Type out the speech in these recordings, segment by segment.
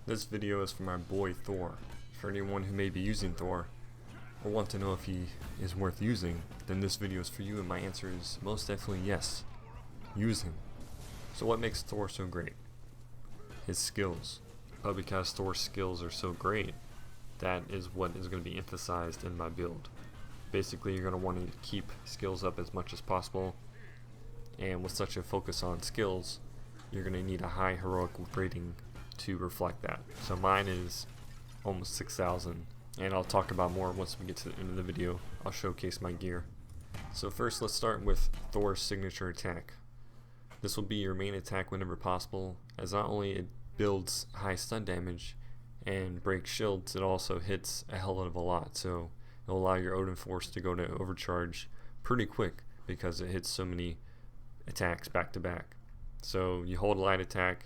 This video is for my boy Thor. For anyone who may be using Thor or want to know if he is worth using, then this video is for you, and my answer is most definitely yes. Use him. So what makes Thor so great? His skills. But because Thor's skills are so great, that is what is going to be emphasized in my build. Basically, you're going to want to keep skills up as much as possible, and with such a focus on skills, you're going to need a high heroic rating to reflect that. So mine is almost 6,000, and I'll talk about more once we get to the end of the video. I'll showcase my gear. So first, let's start with Thor's signature attack. This will be your main attack whenever possible, as not only it builds high stun damage and breaks shields, it also hits a hell of a lot. So it'll allow your Odin Force to go to overcharge pretty quick because it hits so many attacks back to back. So you hold light attack,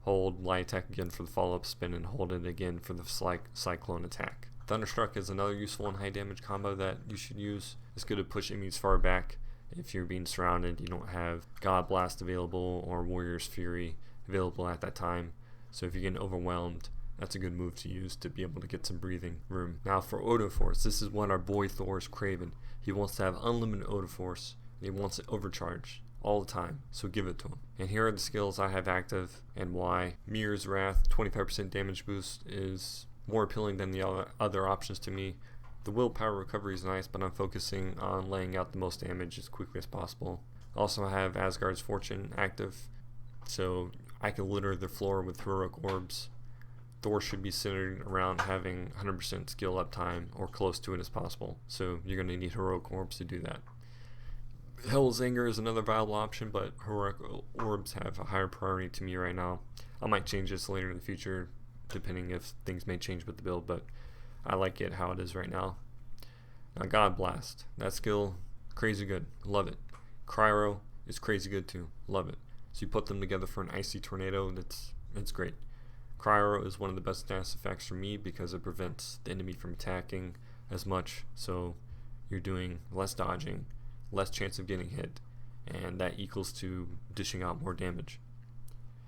hold light attack again for the follow-up spin, and hold it again for the cyclone attack. Thunderstruck is another useful and high damage combo that you should use. It's good to push enemies far back. If you're being surrounded, you don't have God Blast available or Warrior's Fury available at that time. So if you're getting overwhelmed, that's a good move to use to be able to get some breathing room. Now for Odin Force, this is what our boy Thor is craving. He wants to have unlimited Odin Force, and he wants it overcharged all the time, so give it to him. And here are the skills I have active and why. Mirror's Wrath, 25% damage boost, is more appealing than the other options to me. The willpower recovery is nice, but I'm focusing on laying out the most damage as quickly as possible. Also, I have Asgard's Fortune active, so I can litter the floor with heroic orbs. Thor should be centered around having 100% skill uptime or close to it as possible, so you're going to need heroic orbs to do that. Hell's Anger is another viable option, but heroic orbs have a higher priority to me right now. I might change this later in the future, depending if things may change with the build, but I like it how it is right now. Now God Blast, that skill, crazy good, love it. Cryo is crazy good too, love it. So you put them together for an icy tornado, it's great. Cryo is one of the best status effects for me because it prevents the enemy from attacking as much, so you're doing less dodging, less chance of getting hit, and that equals to dishing out more damage.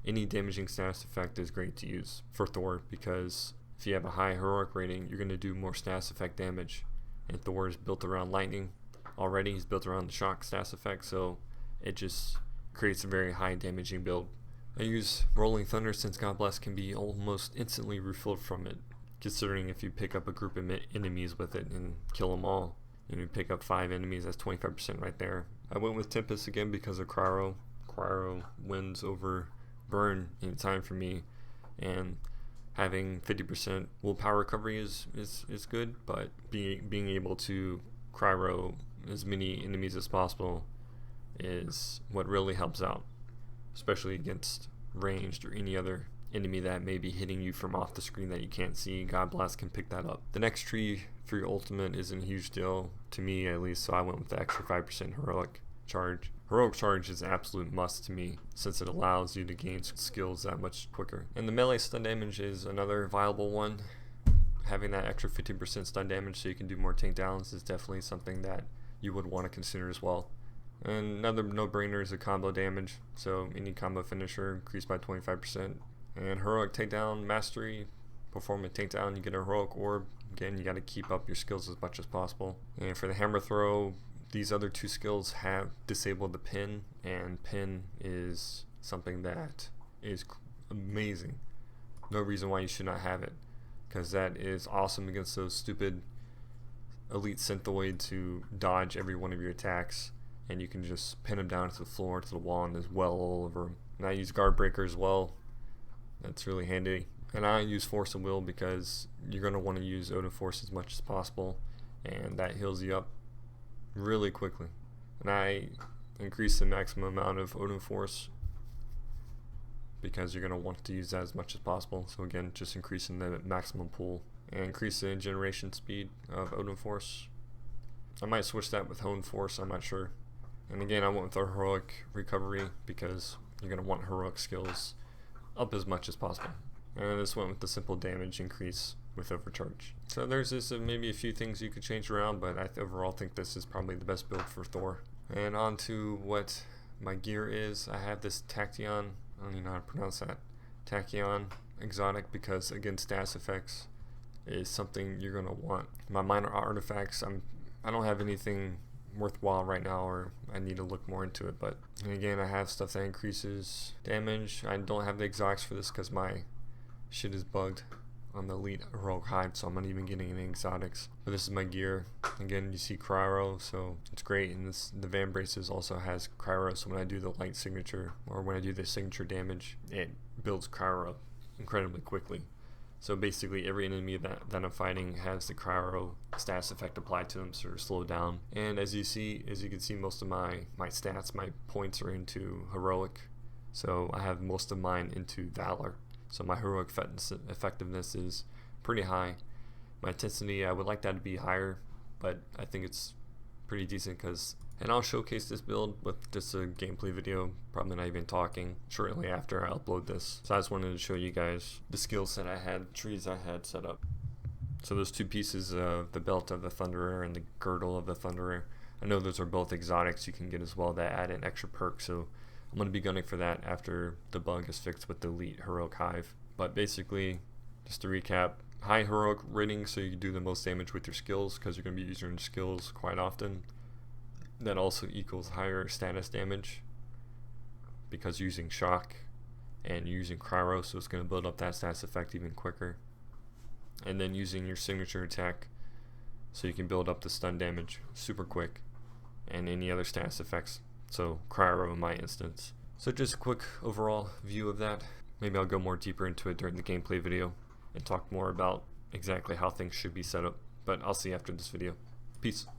Any damaging status effect is great to use for Thor because if you have a high heroic rating, you're going to do more status effect damage, and Thor is built around lightning already. He's built around the shock status effect, so it just creates a very high damaging build. I use Rolling Thunder since God Bless can be almost instantly refilled from it, considering if you pick up a group of enemies with it and kill them all. You pick up 5 enemies, that's 25% right there. I went with Tempest again because of Cryo. Cryo wins over Burn in time for me, and having 50% willpower recovery is good, but being able to Cryo as many enemies as possible is what really helps out, especially against ranged or any other enemy that may be hitting you from off the screen that you can't see. God Blast can pick that up. The next tree for your ultimate isn't a huge deal, to me at least, so I went with the extra 5% heroic charge. Heroic charge is an absolute must to me since it allows you to gain skills that much quicker. And the melee stun damage is another viable one. Having that extra 15% stun damage so you can do more takedowns is definitely something that you would want to consider as well. And another no-brainer is the combo damage, so any combo finisher increased by 25%. And heroic takedown mastery, perform a takedown, you get a heroic orb. Again, you got to keep up your skills as much as possible. And for the hammer throw, these other 2 skills have disabled the pin, and pin is something that is amazing. No reason why you should not have it, because that is awesome against those stupid elite synthoids who dodge every one of your attacks, and you can just pin them down to the floor, to the wall, and there's well all over them. And I use guard breaker as well. That's really handy. And I use Force of Will because you're going to want to use Odin Force as much as possible, and that heals you up really quickly. And I increase the maximum amount of Odin Force because you're going to want to use that as much as possible. So again, just increasing the maximum pool and increase the generation speed of Odin Force. I might switch that with Hone Force, I'm not sure. And again, I went with the heroic recovery because you're going to want heroic skills up as much as possible. And this went with the simple damage increase with overcharge. So there's maybe a few things you could change around, but I overall think this is probably the best build for Thor. And on to what my gear is. I have this Tachyon, I don't even know how to pronounce that, Tachyon exotic because again, status effects is something you're gonna want. My minor artifacts, I don't have anything worthwhile right now, or I need to look more into it. But and again, I have stuff that increases damage. I don't have the exotics for this because my shit is bugged on the elite heroic hive, so I'm not even getting any exotics. But this is my gear. Again, you see cryo, so it's great. And the Van Braces also has cryo, so when I do the light signature, or when I do the signature damage, it builds cryo up incredibly quickly. So basically every enemy that I'm fighting has the cryo status effect applied to them, so they're slowed down. And as you can see, most of my stats, my points are into heroic, so I have most of mine into valor. So my heroic effectiveness is pretty high. My intensity, I would like that to be higher, but I think it's pretty decent and I'll showcase this build with just a gameplay video, probably not even talking, shortly after I upload this. So I just wanted to show you guys the skill set I had, trees I had set up. So those two pieces of the belt of the Thunderer and the girdle of the Thunderer, I know those are both exotics you can get as well that add an extra perk, so I'm going to be gunning for that after the bug is fixed with the elite heroic hive. But basically, just to recap, high heroic rating so you can do the most damage with your skills because you're going to be using your skills quite often. That also equals higher status damage because you're using shock and you're using cryo, so it's going to build up that status effect even quicker. And then using your signature attack so you can build up the stun damage super quick, and any other status effects, so cryo in my instance. So just a quick overall view of that. Maybe I'll go more deeper into it during the gameplay video and talk more about exactly how things should be set up, but I'll see you after this video. Peace.